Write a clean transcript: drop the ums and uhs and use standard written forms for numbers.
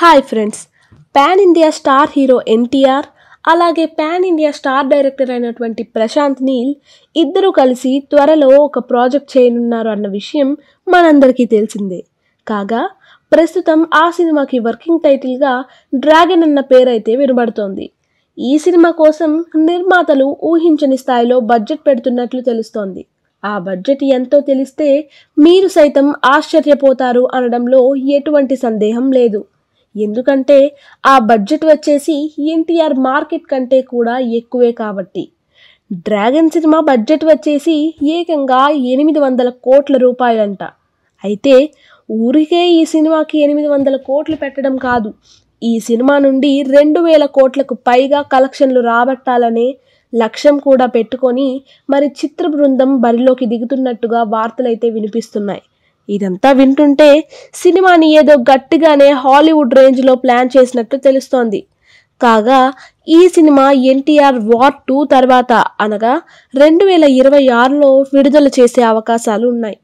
Hi friends, pan India star hero NTR అలాగే pan India star director అయినటువంటి ప్రశాంత్ నీల్ ఇద్దరు కలిసి త్వరలో ఒక ప్రాజెక్ట్ చేయనున్నారు అన్న విషయం మనందరికీ తెలిసిందే. కాగా ప్రస్తుతం ఆ సినిమాకి వర్కింగ్ టైటిల్గా డ్రాగన్ అన్న పేరైతే వినబడుతోంది. ఈ సినిమా కోసం నిర్మాతలు ఊహించని స్థాయిలో బడ్జెట్ పెడుతున్నట్లు తెలుస్తోంది. ఆ బడ్జెట్ ఎంతో తెలిస్తే మీరు సైతం ఆశ్చర్యపోతారు అనడంలో ఎటువంటి సందేహం లేదు. ఎందుకంటే ఆ బడ్జెట్ వచ్చేసి ఎన్టీఆర్ మార్కెట్ కంటే కూడా ఎక్కువే కాబట్టి. డ్రాగన్ సినిమా బడ్జెట్ వచ్చేసి ఏకంగా 800 కోట్ల రూపాయలంట. అయితే ఊరికే ఈ సినిమాకి 800 కోట్లు పెట్టడం కాదు, ఈ సినిమా నుండి 2000 కోట్లకు పైగా కలెక్షన్లు రాబట్టాలనే లక్ష్యం కూడా పెట్టుకొని మరి చిత్ర బృందం బరిలోకి దిగుతున్నట్టుగా వార్తలైతే వినిపిస్తున్నాయి. ఇదంతా వింటుంటే సినిమాని ఏదో గట్టిగానే హాలీవుడ్ రేంజ్లో ప్లాన్ చేసినట్టు తెలుస్తోంది. కాగా ఈ సినిమా ఎన్టీఆర్ వార్ 2 తర్వాత అనగా 2026లో విడుదల చేసే అవకాశాలు ఉన్నాయి.